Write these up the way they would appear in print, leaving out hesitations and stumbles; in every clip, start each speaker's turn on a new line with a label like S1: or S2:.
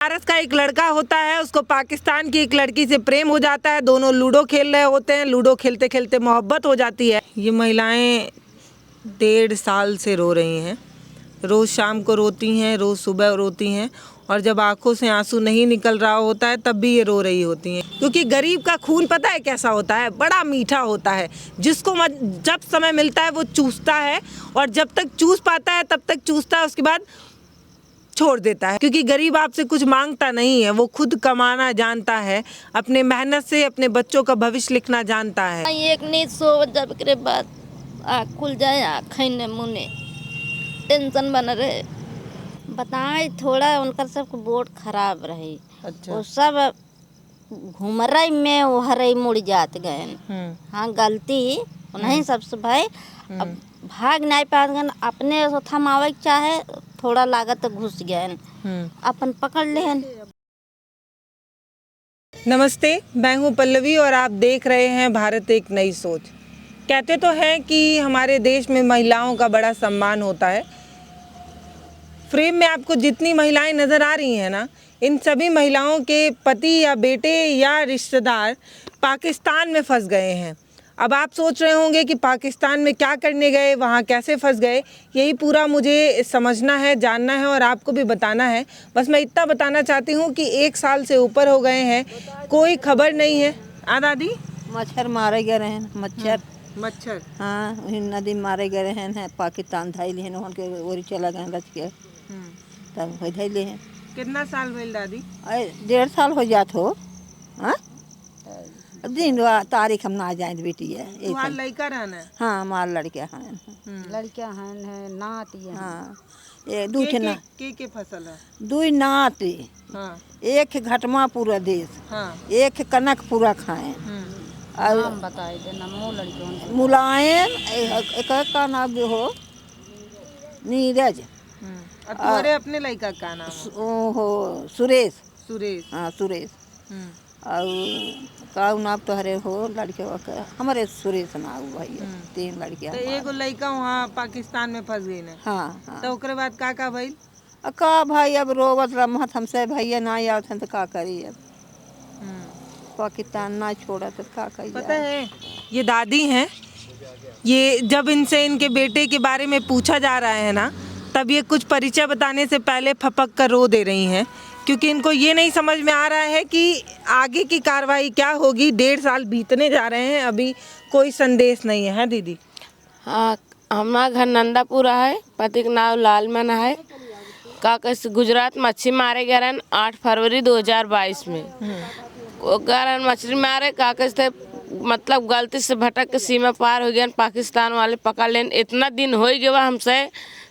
S1: भारत का एक लड़का होता है, उसको पाकिस्तान की एक लड़की से प्रेम हो जाता है। दोनों लूडो खेल रहे होते हैं, लूडो खेलते खेलते मोहब्बत हो जाती है। ये महिलाएं 1.5 साल से रो रही हैं। रोज़ शाम को रोती हैं, रोज़ सुबह रोती हैं, और जब आंखों से आंसू नहीं निकल रहा होता है तब भी ये रो रही होती हैं। क्योंकि गरीब का खून पता है कैसा होता है, बड़ा मीठा होता है। जिसको जब समय मिलता है वो चूसता है, और जब तक चूस पाता है तब तक चूसता है, उसके बाद छोड़ देता है। क्योंकि गरीब आपसे कुछ मांगता नहीं है, वो खुद कमाना जानता है, अपने मेहनत से अपने बच्चों का भविष्य लिखना जानता है।
S2: एक नींद सो जब के बाद आँख खुल जाए, आँखें मुने टेंशन बन रहे। बताए थोड़ा उनका सब बोर्ड खराब रही।
S1: अच्छा।
S2: वो सब घूम रही में वो हरे मुड़ जात गए। हाँ गलती नहीं सबसे भाई। अब भाग नहीं पाते गए, अपने थमावे चाहे थोड़ा लागत घुस गए, अपन पकड़ ले।
S1: नमस्ते, मैं हूँ पल्लवी और आप देख रहे हैं भारत एक नई सोच। कहते तो हैं कि हमारे देश में महिलाओं का बड़ा सम्मान होता है। फ्रेम में आपको जितनी महिलाएं नज़र आ रही हैं ना, इन सभी महिलाओं के पति या बेटे या रिश्तेदार पाकिस्तान में फंस गए हैं। अब आप सोच रहे होंगे कि पाकिस्तान में क्या करने गए, वहाँ कैसे फंस गए। यही पूरा मुझे समझना है, जानना है और आपको भी बताना है। बस मैं इतना बताना चाहती हूँ कि 1 साल से ऊपर हो गए हैं, कोई खबर नहीं है। दादी,
S3: मच्छर मारे गए हैं,
S1: मच्छर,
S3: हाँ नदी मारे गए हैं, पाकिस्तान धैले हैं, वहाँ के ओरी चला गए रच के, तब हो धैले हैं।
S1: कितना साल भइल दादी?
S3: 1.5 साल हो जात हो। हाँ दिन तारीख हम ना जाए बेटी है।
S1: तुम्हार लड़का रहना है?
S3: हाँ हमार लड़के हैं,
S2: लड़कियां हैं नात ये।
S3: हाँ ये दू ना
S1: के फसल है?
S3: 2 नात।
S1: हाँ।
S3: एक घटमा पूरा देश,
S1: हाँ।
S3: एक कनक पूरा खाए।
S2: नाम बताए देना लड़कियों
S3: मुलायम एक का नाम जो हो नीरज।
S1: और तुम्हारे अपने लड़का का नाम?
S3: हो सुरेश।
S1: सुरेश।
S3: हाँ सुरेश। और का नाम तो हरे हो लड़के हमारे सुरेश नाम भैया। 3 लड़कियां।
S1: तो एगो लड़का वहाँ पाकिस्तान में फंस गई ना?
S3: हाँ हाँ।
S1: तो ओकरे बाद का भइल?
S3: का भाई अब रोवत रमत हमसे भैया ना आवत तो का करी। अब पाकिस्तान ना छोड़ा तो का करी।
S1: पता है, ये दादी हैं, ये जब इनसे इनके बेटे के बारे में पूछा जा रहा है ना, तब ये कुछ परिचय बताने से पहले फपक कर रो दे रही हैं। क्योंकि इनको ये नहीं समझ में आ रहा है कि आगे की कार्रवाई क्या होगी। 1.5 साल बीतने जा रहे हैं, अभी कोई संदेश नहीं है। दीदी?
S4: हाँ, हमारा घर नंदापुरा है, पति का नाम लालमन है। काकस गुजरात मच्छी मारे गए रहन 8 फरवरी 2022 में। वो गरन मछली मारे काकस थे, मतलब गलती से भटक के सीमा पार हो गया, पाकिस्तान वाले पकड़ लेन। इतना दिन हो गया हमसे,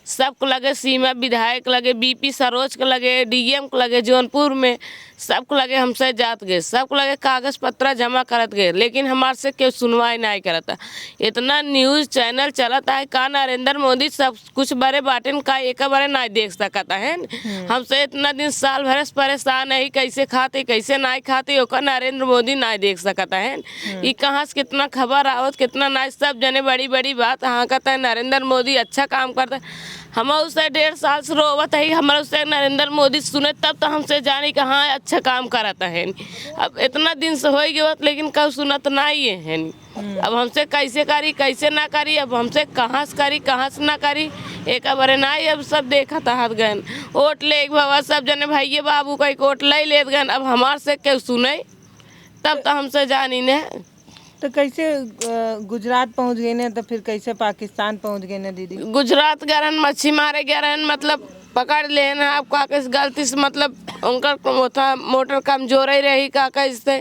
S4: सबको लगे, सीमा विधायक लगे, बीपी सरोज के लगे, डीएम को लगे जौनपुर में, सबको लगे हमसे जात गए, सबको लगे कागज पत्र जमा करत गए, लेकिन हमारे से क्यों सुनवाई नहीं करता। इतना न्यूज़ चैनल चलता है का नरेंद्र मोदी सब कुछ बड़े बाटन का एक बारे नहीं देख सकता है। हमसे इतना दिन साल भर से परेशान है, कैसे खाते कैसे नहीं खाते, ओकर नरेंद्र मोदी नहीं देख सकता है। ये कहाँ से कितना खबर आवत कितना नहीं, सब जने बड़ी बड़ी बात हाँ कहता है नरेंद्र मोदी अच्छा काम करता है। हम उससे 1.5 साल से रोवत है, हमारे उससे नरेंद्र मोदी सुने तब तो हमसे जाने कि हाँ अच्छा काम कराता है। अब इतना दिन से हो गया लेकिन कब सुनत नहीं है। अब हमसे कैसे करी कैसे ना करी, अब हमसे कहाँ से करी कहाँ से ना करी, एक बारे नहीं। अब सब देखा था हाथ गए वोट ले बाबा, सब जने भाइये बाबू का वोट ले लेत गए। अब हमारे से क्यों सुने, तब तो हमसे जानी ने।
S1: तो कैसे गुजरात पहुंच गए ने, तो फिर कैसे पाकिस्तान पहुंच गए ने दीदी?
S4: गुजरात गए मच्छी मारे गए, मतलब पकड़ ले ना। अब काकस गलती से, मतलब उनका मोटर कमजोर ही रही काकस से,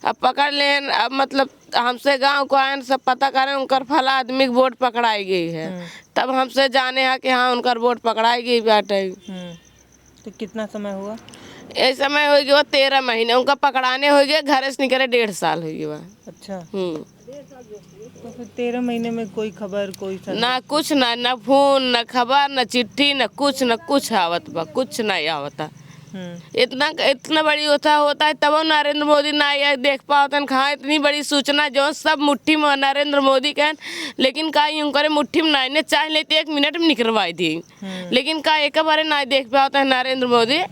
S4: अब पकड़ ले। अब मतलब हमसे गांव को आए सब पता करें उनका फला आदमी की वोट पकड़ाई गई है, तब हमसे जाने हैं कि हाँ उनका वोट पकड़ाई गई बाटे।
S1: तो कितना समय हुआ?
S4: ये समय हो गया 13 महीने, उनका पकड़ाने हो गया, घर से निकले 1.5 साल हो गया।
S1: अच्छा। तो फिर 13 महीने में कोई खबर कोई
S4: ना कुछ ना फोन ना खबर ना चिट्ठी ना कुछ आवत बा, कुछ नहीं आवता। इतना बड़ी होता है तब नरेंद्र मोदी ना देख पाते कहाँ इतनी बड़ी सूचना जो सब मुट्ठी में नरेंद्र मोदी के, लेकिन का यूँ करे मुट्ठी में नहीं चाह लेते 1 मिनट में निकलवाई थी, लेकिन का एक बार नहीं देख पाते हैं नरेंद्र मोदी।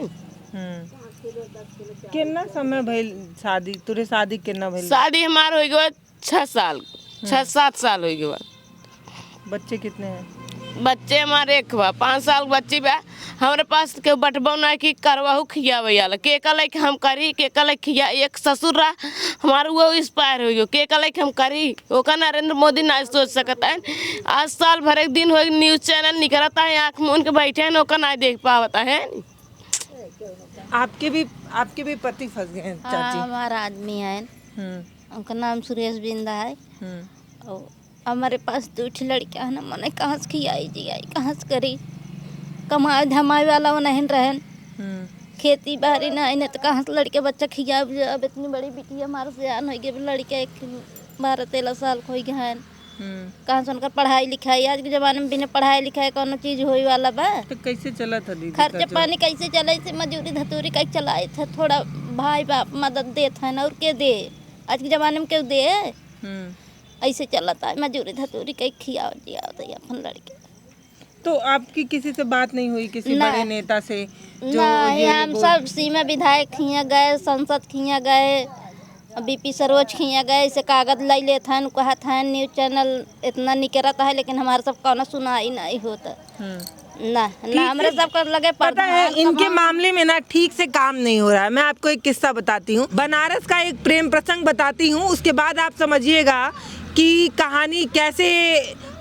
S1: कितना समय भइल शादी तुरे शादी कितना भइल?
S4: शादी हमार हो गया 6 साल 6-7 साल हो गया।
S1: बच्चे कितने हैं?
S4: बच्चे हमारे एक बा 5 साल बच्ची बा। हमारे पास के बटबो ना कि करवाहू खियावे वाला के कल के हम करी के कल खिया। एक ससुर रहा हमारा वो एक्सपायर हो गयो के कल के हम करी ओका नरेंद्र मोदी ना सोच सकता है। आज साल भर एक दिन हो न्यूज़ चैनल निकलता है आँख मूंद के बैठे हैं ओका ना देख पावता है।
S1: आपके भी पति फंस गए हैं चाची?
S2: हमारा आदमी है, उनका नाम सुरेश बिंदा है। और हमारे पास 2 लड़कियां है ना, मैंने कहाँ से खियाई जियाई कहाँ से करी, कमाई धमाई वाला वो नहीं रहन, खेती बाड़ी नहीं तो कहाँ से लड़के बच्चा खिया। अब इतनी बड़ी बेटी हमारे से आन हो गई, लड़के 12-13 साल हो गए हैं। कहाँ से उनका पढ़ाई लिखाई, आज के ज़माने में बिना पढ़ाई लिखाई कोनो चीज़ होई वाला बा।
S1: तो कैसे चला था दीदी?
S2: खर्चा पानी कैसे चले थे, मजूरी धतूरी कैसे चलाए थे, थोड़ा भाई बाप मदद देते हैं और के दे, आज के ज़माने में क्यों दे। ऐसे चलता है मजूरी धतूरी कहीं खियाओ जियाओ तो अपन लड़के।
S1: तो आपकी किसी से बात नहीं हुई किसी बड़े नेता से? जो
S2: नहीं, हम सब सीमा विधायक खिया गए, संसद खिया गए, बीपी सरोज खिया गए, इसे कागज लाई लेते हैं, कहा था न्यूज़ चैनल इतना निकलता है लेकिन हमारे सब का सुनाई नहीं होता ना हमारे सबका लगे
S1: पता है इनके मामले में ना ठीक से काम नहीं हो रहा है। मैं आपको एक किस्सा बताती हूँ, बनारस का एक प्रेम प्रसंग बताती हूँ, उसके बाद आप समझिएगा कि कहानी कैसे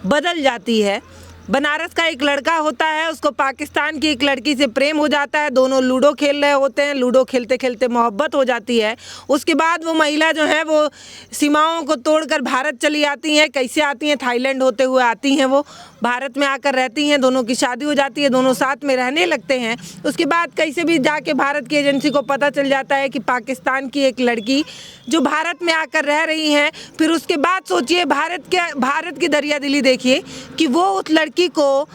S1: बदल जाती है। बनारस का एक लड़का होता है, उसको पाकिस्तान की एक लड़की से प्रेम हो जाता है, दोनों लूडो खेल रहे होते हैं, लूडो खेलते खेलते मोहब्बत हो जाती है। उसके बाद वो महिला जो है वो सीमाओं को तोड़कर भारत चली आती हैं। कैसे आती हैं? थाईलैंड होते हुए आती हैं, वो भारत में आकर रहती हैं, दोनों की शादी हो जाती है, दोनों साथ में रहने लगते हैं। उसके बाद कैसे भी जाके भारत की एजेंसी को पता चल जाता है कि पाकिस्तान की एक लड़की जो भारत में आकर रह रही हैं। फिर उसके बाद सोचिए भारत की दरियादिली देखिए कि वो उस लड़की को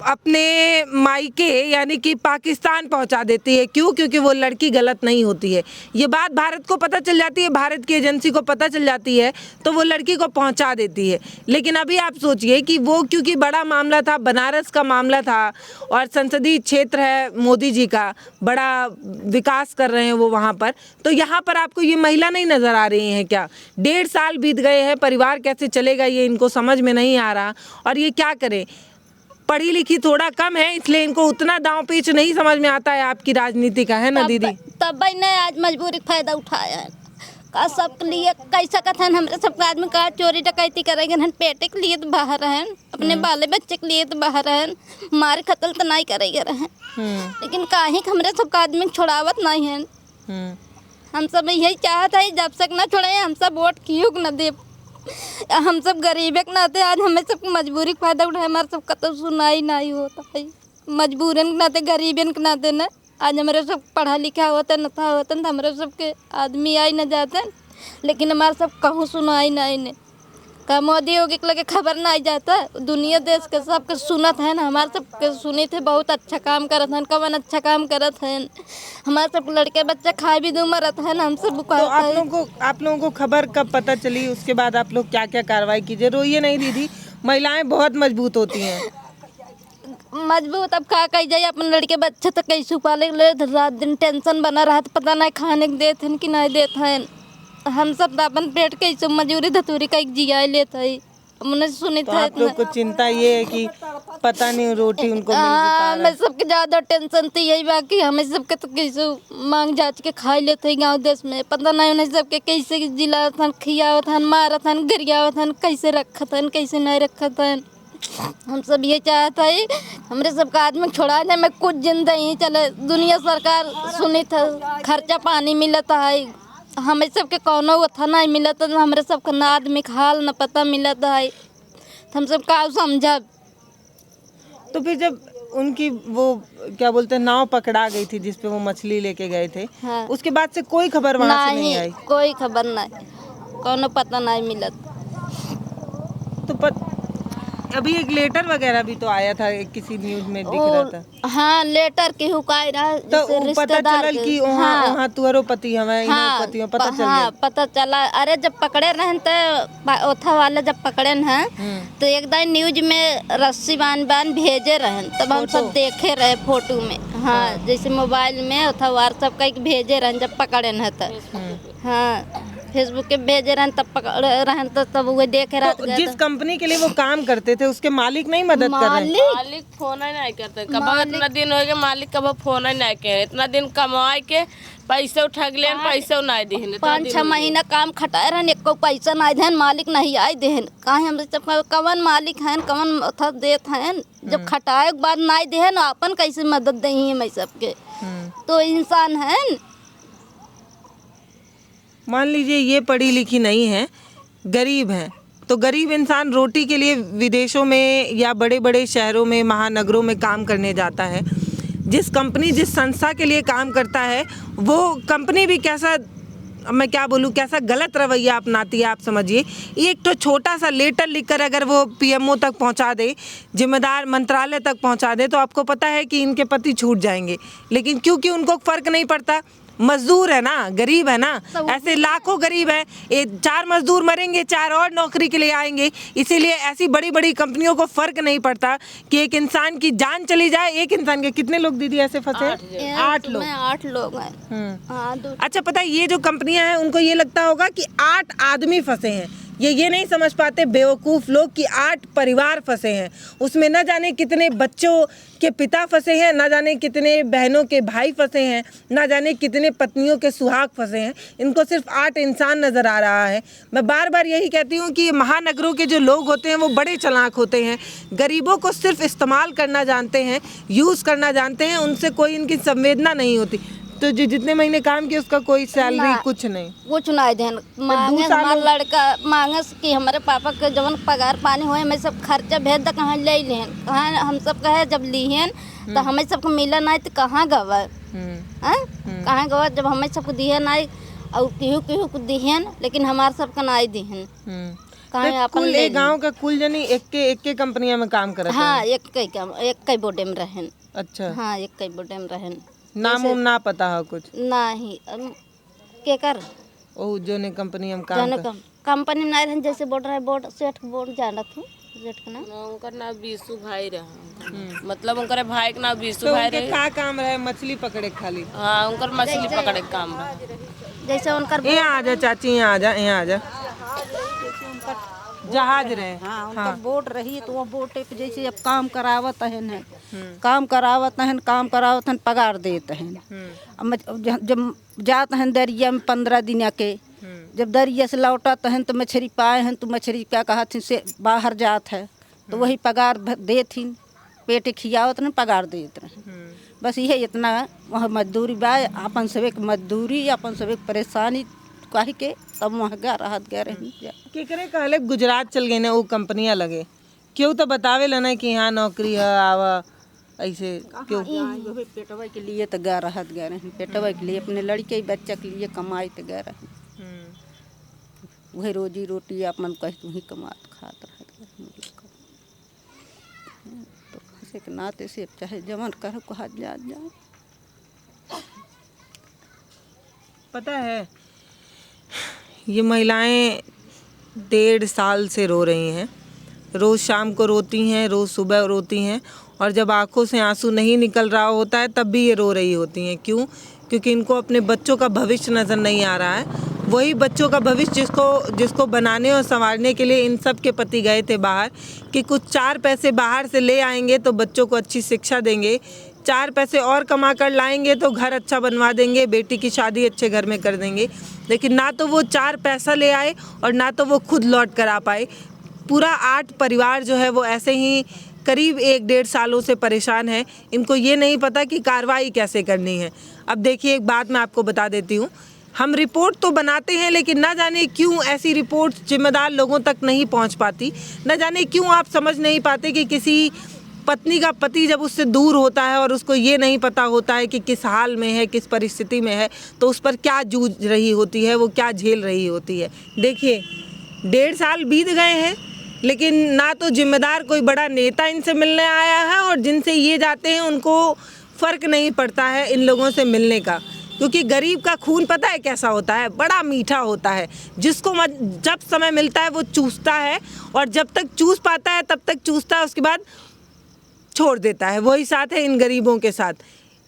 S1: अपने मायके यानी कि पाकिस्तान पहुंचा देती है। क्यों? क्योंकि वो लड़की गलत नहीं होती है। ये बात भारत को पता चल जाती है, भारत की एजेंसी को पता चल जाती है, तो वो लड़की को पहुंचा देती है। लेकिन अभी आप सोचिए कि वो क्योंकि बड़ा मामला था, बनारस का मामला था और संसदीय क्षेत्र है मोदी जी का, बड़ा विकास कर रहे हैं वो वहाँ पर, तो यहाँ पर आपको ये महिला नहीं नज़र आ रही हैं क्या? 1.5 साल बीत गए हैं, परिवार कैसे चलेगा ये इनको समझ में नहीं आ रहा। और ये क्या करें, पढ़ी लिखी थोड़ा कम है इसलिए इनको उतना दांव पेच नहीं समझ में आता है आपकी राजनीति का, है ना दीदी?
S2: तब भाई ने आज मजबूरी फायदा उठाया है का सबके लिए। कैसा कथन हमारे सबका आदमी का चोरी डकैती करेंगे, हम पेटे के लिए तो बाहर रहें, अपने बाले बच्चे के लिए तो बाहर रहें, मार कत्ल तो नहीं करेंगे रहें, लेकिन काहे हमारे सबका आदमी छोड़ावत नहीं है। हम सब यही चाहते हैं जब तक ना छोड़े हम सब वोट क्यों न दे, हम सब गरीब के नाते आज हमें सब मजबूरी का फायदा उठाए, हमारे सबका तो सुनाई नहीं होता है। मजबूरन के नाते गरीबन के नाते न आज हमारे सब पढ़ा लिखा होता न था होता तो हमारे सबके आदमी आई न जाते, लेकिन हमारे सब कहूँ सुनाई नहीं ने। का मोदी योगी के लगे खबर नहीं जाता, दुनिया देश के सबके सुनत है ना, हमारे सबके सुनी थे बहुत अच्छा काम करत हैं, कवन अच्छा काम करत हैं, हमारे सब लड़के बच्चे खाए भी दूँ मरत है ना। हम सब
S1: तो आप लोगों को खबर कब पता चली? उसके बाद आप लोग क्या क्या कार्रवाई कीजिए? रोइए नहीं दीदी, महिलाएं बहुत मजबूत होती हैं।
S2: मजबूत अब का कही जाए, अपन लड़के बच्चे तो कैसे पाले ले, रात दिन टेंशन बना रहा था, पता नहीं खाने के देते हैं कि नहीं देते हैं। हम सब अपन पेट कैसे मजूरी धतूरी का जिया लेते हैं, हमने सुनी
S1: तो
S2: था।
S1: आप लोग को चिंता ये है कि पता नहीं रोटी उनको मिल भी पा रहा
S2: हमें सबके ज़्यादा टेंशन थी यही बाकी हमें सबके तो कैसे मांग जांच के खाई लेते हैं गाँव देश में, पता नहीं उन्हें सबके कैसे जिला था, खिया था, मारा था, गरिया था, कैसे रखा था, कैसे नहीं रखा था। हम सब ये चाहता है हमारे सबका आदमी छोड़ा जाए, मैं कुछ जिंदा ही चले, दुनिया सरकार सुनी था, खर्चा पानी मिलता है, हमें सबके कौनो था नहीं मिलता, हमारे सबका ना आदमी का हाल न पता मिलता है, हम सब का समझा।
S1: तो फिर जब उनकी वो क्या बोलते हैं नाव पकड़ा गई थी जिसपे वो मछली लेके गए थे,
S2: हाँ।
S1: उसके बाद से कोई खबर वहाँ से नहीं आई?
S2: कोई खबर नहीं, कौनो पता नहीं मिलत।
S1: तो अभी एक लेटर वगैरह भी तो आया था, किसी न्यूज में दिख रहा था।
S2: हाँ लेटर के हुकाई रहा
S1: तो
S2: जैसे
S1: पता
S2: रिश्तेदार
S1: चलल
S2: के।
S1: कि वहाँ तुहरो पति हमें
S2: हाँ,
S1: पति पता चल
S2: हाँ,
S1: गया।
S2: पता चला। अरे जब पकड़े रहन तो ओथा वाले जब पकड़े हैं तो एकदम न्यूज में रस्सी बांध भेजे रहन, तब हम सब देखे रहे फोटो में। हाँ जैसे मोबाइल में ओथा व्हाट्सएप का भेजे रहन जब पकड़े हैं तो। हाँ फेसबुक के भेजे रहन तब पकड़े रहन तो तब वो देखे रहे।
S1: तो जिस कंपनी के लिए वो काम करते थे उसके मालिक नहीं मदद कर रहे हैं?
S4: मालिक फोन ही नहीं करते। कब इतना दिन हो गया मालिक कब फोन ही नहीं करे। इतना दिन कमाए के पैसे उठा गए, पैसे नहीं दिहन।
S2: 5-6 महीना काम खटाए रहन, एको पैसा नहीं देहन, मालिक नहीं आए देहन। काहे हम सब कवन मालिक हैं, कवन अथा देत हैं। जब खटाए के बाद नहीं देहन अपन कैसे मदद दही हम सबके। तो इंसान हैं।
S1: मान लीजिए ये पढ़ी लिखी नहीं है, गरीब हैं, तो गरीब इंसान रोटी के लिए विदेशों में या बड़े बड़े शहरों में, महानगरों में काम करने जाता है। जिस कंपनी जिस संस्था के लिए काम करता है वो कंपनी भी कैसा, मैं क्या बोलूँ, कैसा गलत रवैया अपनाती है आप समझिए। एक तो छोटा सा लेटर लिखकर अगर वो पीएमओ तक पहुंचा दे, जिम्मेदार मंत्रालय तक पहुंचा दे, तो आपको पता है कि इनके पति छूट जाएंगे। लेकिन क्योंकि उनको फ़र्क नहीं पड़ता, मजदूर है ना, गरीब है ना, ऐसे लाखों गरीब है। 4 मजदूर मरेंगे, 4 और नौकरी के लिए आएंगे। इसीलिए ऐसी बड़ी बड़ी कंपनियों को फर्क नहीं पड़ता कि एक इंसान की जान चली जाए। एक इंसान के कितने लोग दीदी ऐसे फंसे हैं? 8 लोग।
S2: 8 लोग हैं। हाँ
S1: अच्छा पता है ये जो कंपनियां हैं उनको ये लगता होगा कि 8 आदमी फंसे हैं। ये नहीं समझ पाते बेवकूफ़ लोग कि 8 परिवार फंसे हैं। उसमें न जाने कितने बच्चों के पिता फंसे हैं, न जाने कितने बहनों के भाई फंसे हैं, न जाने कितने पत्नियों के सुहाग फंसे हैं। इनको सिर्फ 8 इंसान नज़र आ रहा है। मैं बार बार यही कहती हूँ कि महानगरों के जो लोग होते हैं वो बड़े चालाक होते हैं। गरीबों को सिर्फ इस्तेमाल करना जानते हैं, यूज़ करना जानते हैं, उनसे कोई इनकी संवेदना नहीं होती। तो जो जितने महीने काम किया उसका कोई सैलरी कुछ नहीं देन।
S2: मांगे हमारा लड़का मांगे कि हमारे पापा के जवन पगार पानी हुए मैं सब खर्चा भेज द कहाँ ले लेहन, कहाँ हम सब कहे जब लिहन तो हमें सबको मिला नहीं तो कहाँ गवा, कहाँ गवा जब हमें सबको दिए नहीं और केहू को दिहन, लेकिन हमारे सबका नहीं दिहन।
S1: कहाँ अपन ले गांव का कुल जनी एक के कंपनियां में काम करते हैं।
S2: हाँ एक कई बोटे में रहन।
S1: अच्छा
S2: हाँ एक कई बोटे में रहन।
S1: नाम उम ना पता है कुछ
S2: नहीं के कर
S1: ओ जो ने कंपनी हम काम कर
S2: कंपनी नहीं रहन। जैसे बोल रहा है बोर्ड सेठ बोर्ड जाना थी जेठ का नाम
S4: उनका नाम बीसू भाई रहा। मतलब उनके भाई का नाम बीसू
S1: तो
S4: भाई
S1: रहे। का काम रहे मछली पकड़े खाली?
S4: हाँ उनका मछली पकड़े का काम रहा।
S2: जैसे उनका
S1: यहाँ आ जा चाची, यहाँ आ जा जहाज रहे।
S3: हाँ उनका बोट रही तो वो बोट पे जैसे अब काम करावत है, काम करावत हैं पगार देते हैं। जब जाते हैं दरिया में 15 दिन के, जब दरिया से लौटत हैं तो मछली पाए हैं तो मछली क्या कहत से बाहर जात है तो वही पगार देथिन, पेट खियावत न पगार देते रहे। बस यही इतना वहाँ मजदूरी बा, अपन सब मजदूरी अपन सब परेशानी कही के तब महंगा राहत गए रही।
S1: केकरे कहले गुजरात चल गए ना वो कंपनियां लगे, क्यों तो बतावे लेना कि यहाँ नौकरी है आवा ऐसे क्यों?
S3: पेटवा के लिए तो गा राहत गए रहे, पेटवा के लिए अपने लड़के बच्चा के लिए कमाई तो गए रहे। वही रोजी रोटी अपन कह तू ही कमात खात रह। तो हंसे के नाते से चाहे जमन करो कहा जाए।
S1: पता है ये महिलाएं 1.5 साल से रो रही हैं। रोज़ शाम को रोती हैं, रोज़ सुबह रोती हैं, और जब आंखों से आंसू नहीं निकल रहा होता है तब भी ये रो रही होती हैं। क्यों? क्योंकि इनको अपने बच्चों का भविष्य नज़र नहीं आ रहा है। वही बच्चों का भविष्य जिसको बनाने और संवारने के लिए इन सब के पति गए थे बाहर, कि कुछ 4 पैसे बाहर से ले आएंगे तो बच्चों को अच्छी शिक्षा देंगे, 4 पैसे और कमा कर लाएंगे तो घर अच्छा बनवा देंगे, बेटी की शादी अच्छे घर में कर देंगे। लेकिन ना तो वो 4 पैसा ले आए और ना तो वो खुद लौट कर आ पाए। पूरा 8 परिवार जो है वो ऐसे ही करीब 1-1.5 सालों से परेशान है। इनको ये नहीं पता कि कार्रवाई कैसे करनी है। अब देखिए एक बात मैं आपको बता देती हूँ, हम रिपोर्ट तो बनाते हैं लेकिन ना जाने क्यों ऐसी रिपोर्ट जिम्मेदार लोगों तक नहीं पहुँच पाती। न जाने क्यों आप समझ नहीं पाते कि किसी पत्नी का पति जब उससे दूर होता है और उसको ये नहीं पता होता है कि किस हाल में है, किस परिस्थिति में है, तो उस पर क्या जूझ रही होती है, वो क्या झेल रही होती है। देखिए 1.5 साल बीत गए हैं, लेकिन ना तो जिम्मेदार कोई बड़ा नेता इनसे मिलने आया है, और जिनसे ये जाते हैं उनको फ़र्क नहीं पड़ता है इन लोगों से मिलने का। क्योंकि गरीब का खून पता है कैसा होता है, बड़ा मीठा होता है। जिसको जब समय मिलता है वो चूसता है, और जब तक चूस पाता है तब तक चूसता है, उसके बाद छोड़ देता है। वही साथ है इन गरीबों के साथ।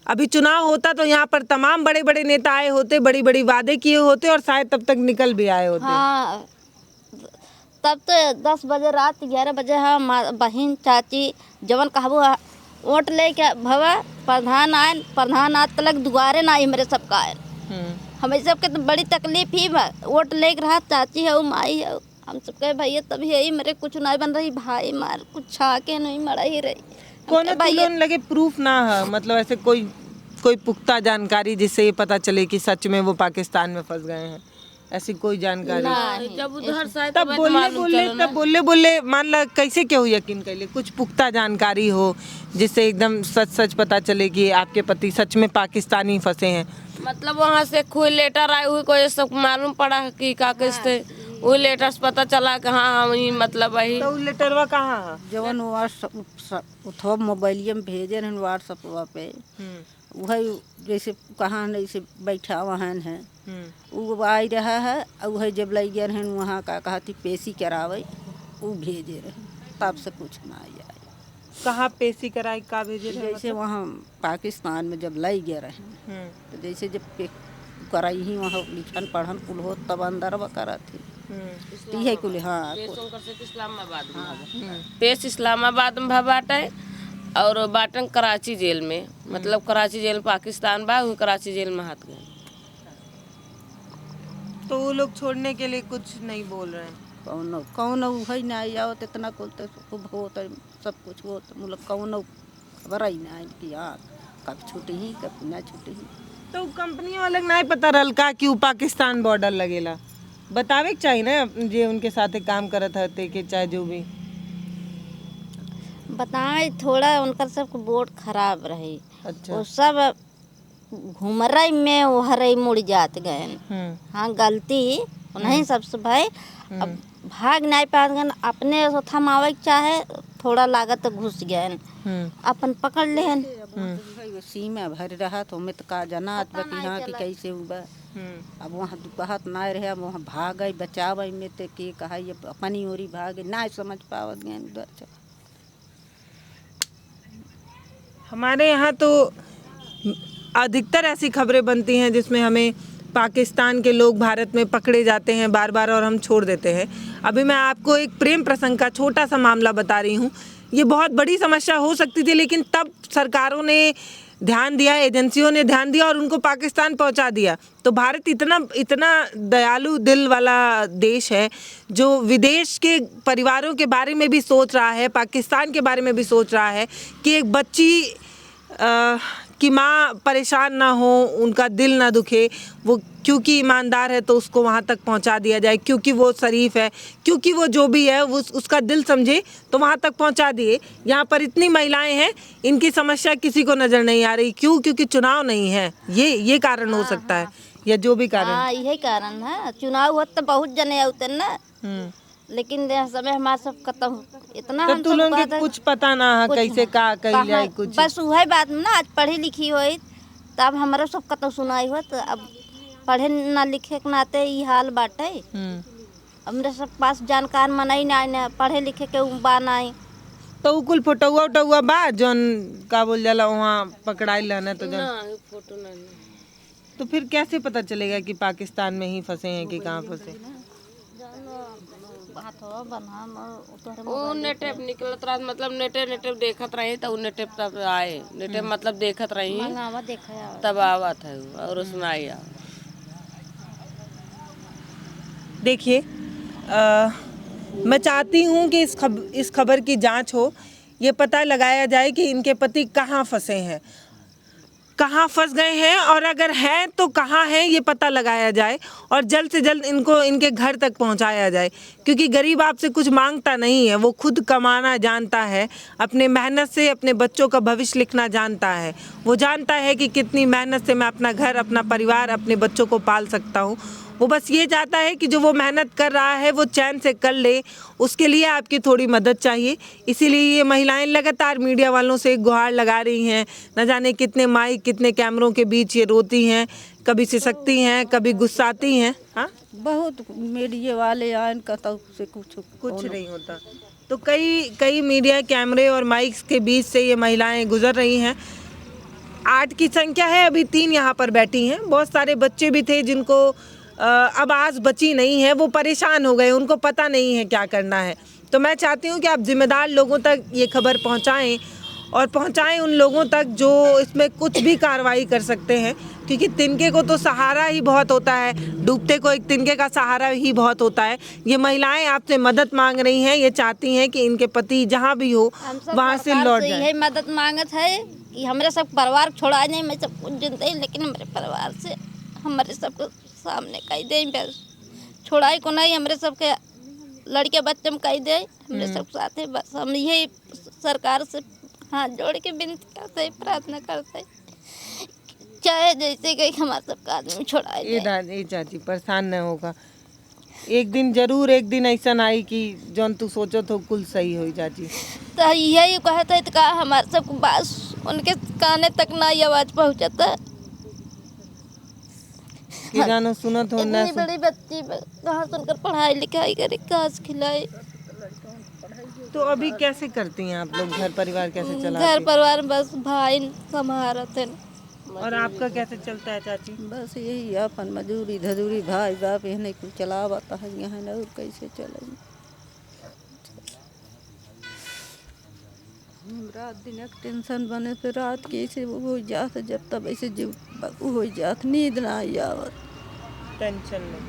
S1: अभी चुनाव होता तो यहाँ पर तमाम बड़े बड़े नेता आए होते, बड़ी बड़ी वादे किए होते, और शायद तब तक निकल भी आए होते।
S2: हाँ, तब तो 10 बजे रात 11 बजे हम बहन चाची जवन कहबो वोट लेके भवा प्रधान आए, प्रधान आज तक दुआरे ना आई मेरे सबका आए। हमें सबके तो बड़ी तकलीफ ही बा। वोट लेके रहा चाची है माई है, हम सबके भैया तभी यही मेरे कुछ नहीं बन रही, भाई मार कुछ छाके नहीं मरा ही रही।
S1: कौन भैया लगे प्रूफ ना है, मतलब ऐसे कोई पुख्ता जानकारी जिससे ये पता चले कि सच में वो पाकिस्तान में फंस गए हैं, ऐसी कोई जानकारी?
S4: जब उधर शायद
S1: तब बोले मान ला कैसे क्यों यकीन कर ले? कुछ पुख्ता जानकारी हो जिससे एकदम सच पता चले कि आपके पति सच में पाकिस्तानी फंसे हैं।
S4: मतलब वहाँ से कोई लेटर आई हुई, कोई सब मालूम पड़ा कि का किससे वो लेटर से पता चला कि हाँ हम ही मतलब वही।
S1: तो लेटरवा कहाँ है?
S3: जवन व्हाट्सअप मोबाइलिया में भेजे रहन व्हाट्सअप पे, वही जैसे कहाँ नहीं से बैठा वहाँ है वो आई रहा है, और वही जब लग गया रहन वहाँ का कहती पेशी करावे, वो भेजे रहे, तब से कुछ ना आया।
S1: कहाँ पेशी कराई का भेजे रहे?
S3: जैसे वहाँ पाकिस्तान में जब लग गया रहे, तो जैसे जब कराई ही वहाँ लिखन पढ़न कुल हो तब अंदर व करा थी है कुल। हाँ,
S4: पेश इस्लामाबाद में बाटे और बाटन कराची जेल में, मतलब कराची जेल पाकिस्तान बा, वो कराची जेल में हाथ गए।
S1: तो वो लोग छोड़ने के लिए कुछ नहीं बोल रहे हैं?
S3: कौन वही ना आओ तो इतना कुल तो हो तो सब कुछ हो तो मतलब कौन खबर ही ना कि हाँ कब छूटी ही कब ना छूटी ही।
S1: तो कंपनी वाले नहीं पता रहल का कि पाकिस्तान बॉर्डर लगेला? बतावे के चाहिए ना जे उनके साथे काम करत हते के चाहे जो भी
S2: बताए। थोड़ा उनका सब बोर्ड खराब रही।
S1: अच्छा।
S2: वो सब घूमरई में वहरई मुड़ जात गए। हाँ, गलती नहीं सबसे भाई। अब भाग नहीं पाते, अपने थमावे चाहे थोड़ा लागत घुस गए, अपन पकड़ लेन।
S3: सीमा भर रहा तो हमें तो का जनात बती हाँ कि कैसे हुआ। अब वहाँ दुपहत ना रहे, वहाँ भाग गई बचाव में तो के कहा ये अपनी ओरी भाग ना समझ पावत गए उधर से।
S1: हमारे यहाँ तो अधिकतर ऐसी खबरें बनती हैं जिसमें हमें पाकिस्तान के लोग भारत में पकड़े जाते हैं बार बार और हम छोड़ देते हैं। अभी मैं आपको एक प्रेम प्रसंग का छोटा सा मामला बता रही हूँ। ये बहुत बड़ी समस्या हो सकती थी, लेकिन तब सरकारों ने ध्यान दिया, एजेंसियों ने ध्यान दिया और उनको पाकिस्तान पहुंचा दिया। तो भारत इतना दयालु दिल वाला देश है जो विदेश के परिवारों के बारे में भी सोच रहा है, पाकिस्तान के बारे में भी सोच रहा है कि एक बच्ची कि माँ परेशान ना हो, उनका दिल ना दुखे, वो क्योंकि ईमानदार है तो उसको वहाँ तक पहुँचा दिया जाए, क्योंकि वो शरीफ है, क्योंकि वो जो भी है वो उसका दिल समझे तो वहाँ तक पहुँचा दिए। यहाँ पर इतनी महिलाएं हैं, इनकी समस्या किसी को नज़र नहीं आ रही। क्यों? क्योंकि चुनाव नहीं है। ये कारण हो सकता है, या जो भी कारण।
S2: हाँ, यही कारण है। चुनाव होता तो बहुत जने आते ना, लेकिन समय हमारा सब खत्म इतना।
S1: तो तुम लोगों के कुछ पता ना है कैसे का कही जाए कुछ?
S2: बस वही बात में ना, आज पढ़ी लिखी हुई तब हमारा सब खत्म सुनाई हो। तो अब पढ़े ना लिखे के नाते ये हाल बाटे। हमरे सब पास जानकार मनाई ना, पढ़े लिखे के बाना आई।
S1: तो कुल फोटोआ उटौआ बा जौन का बोल जाला वहाँ पकड़ाई लाना तो जौन
S4: फोटो नहीं।
S1: तो फिर कैसे पता चलेगा कि पाकिस्तान में ही फंसे हैं कि कहाँ फंसे?
S4: वो नेटेप निकलत रहा, मतलब नेटे देखत रही तो नेटे तब आए, नेटे मतलब देखत रही तब आवत है और उसमें आई।
S1: देखिए, मैं चाहती हूँ कि इस खबर की जांच हो, ये पता लगाया जाए कि इनके पति कहाँ फंसे हैं, कहाँ फंस गए हैं, और अगर हैं तो कहाँ हैं ये पता लगाया जाए और जल्द से जल्द इनको इनके घर तक पहुंचाया जाए। क्योंकि गरीब आपसे कुछ मांगता नहीं है, वो खुद कमाना जानता है, अपने मेहनत से अपने बच्चों का भविष्य लिखना जानता है। वो जानता है कि कितनी मेहनत से मैं अपना घर, अपना परिवार, अपने बच्चों को पाल सकता हूँ। वो बस ये चाहता है कि जो वो मेहनत कर रहा है वो चैन से कर ले, उसके लिए आपकी थोड़ी मदद चाहिए। इसीलिए ये महिलाएं लगातार मीडिया वालों से गुहार लगा रही हैं। न जाने कितने माइक कितने कैमरों के बीच ये रोती हैं, कभी सिसकती हैं, कभी गुस्साती हैं। हाँ,
S3: बहुत मीडिया वाले आए इनका तो से कुछ
S1: नहीं होता। तो कई मीडिया कैमरे और माइक्स के बीच से ये महिलाएं गुजर रही हैं। 8 की संख्या है, अभी 3 यहाँ पर बैठी हैं। बहुत सारे बच्चे भी थे जिनको अब आस बची नहीं है, वो परेशान हो गए, उनको पता नहीं है क्या करना है। तो मैं चाहती हूँ कि आप जिम्मेदार लोगों तक ये खबर पहुँचाएं और पहुँचाएं उन लोगों तक जो इसमें कुछ भी कार्रवाई कर सकते हैं, क्योंकि तिनके को तो सहारा ही बहुत होता है, डूबते को एक तिनके का सहारा ही बहुत होता है। ये महिलाएं आपसे मदद मांग रही हैं, ये चाहती हैं कि इनके पति जहाँ भी हो वहाँ से लौट जाए।
S2: यही मदद मांगत है कि हमारे सब परिवार छोड़ा नहीं, मैं सब कुछ जिंदा ही, लेकिन हमारे परिवार से हमारे सबको सामने कही दे, बस छोड़ाई को नहीं, हमारे सबके लड़के बच्चे में कही दे, हमारे सब साथ है। बस हम यही सरकार से हाथ जोड़ के विनती करते हैं, प्रार्थना करते हैं, चाहे जैसे कि हमारे सबका आदमी छोड़ाए।
S1: ये चाची परेशान न होगा, एक दिन जरूर एक दिन ऐसा आई कि जौन तू सोचो तो कुल सही हो चाची।
S2: तो यही कहते हैं, तो कहा हमारे सबको बस उनके काने तक ना ये आवाज़ पहुँचता।
S1: कि जानो सुनत हो ना
S2: इतनी बड़ी बच्ची कहाँ सुनकर पढ़ाई लिखाई करे, कहाँ से खिलाए।
S1: तो अभी कैसे करती हैं आप लोग, घर परिवार कैसे चलाती
S2: घर
S1: हैं?
S2: परिवार बस भाई संभालते हैं।
S1: और आपका कैसे चलता है चाची?
S3: बस यही अपन मजूरी धजूरी भाई बाप यह कुछ चलावता है यहाँ न, और कैसे चलेंगे। रात दिन एक टेंशन बने पे रात के ऐसे वो हो जात, जब तब ऐसे जीव हो जात, नींद ना आवत
S1: टेंशन में।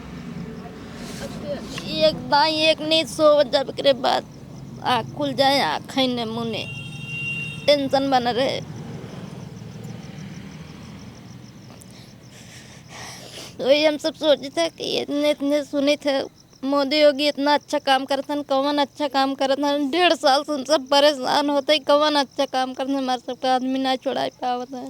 S2: एक दाई एक नींद सो, जब के बाद आँख खुल जाए, आँख ने मुँह टेंशन बन रहे। वही हम सब सोचे थे कि इतने सुने थे मोदी योगी इतना अच्छा काम करते हैं, कौन अच्छा काम करते हैं। 1.5 साल से हम सब परेशान होते, कौन अच्छा काम करते हैं, हमारे सबका आदमी ना छोड़ा पावत है।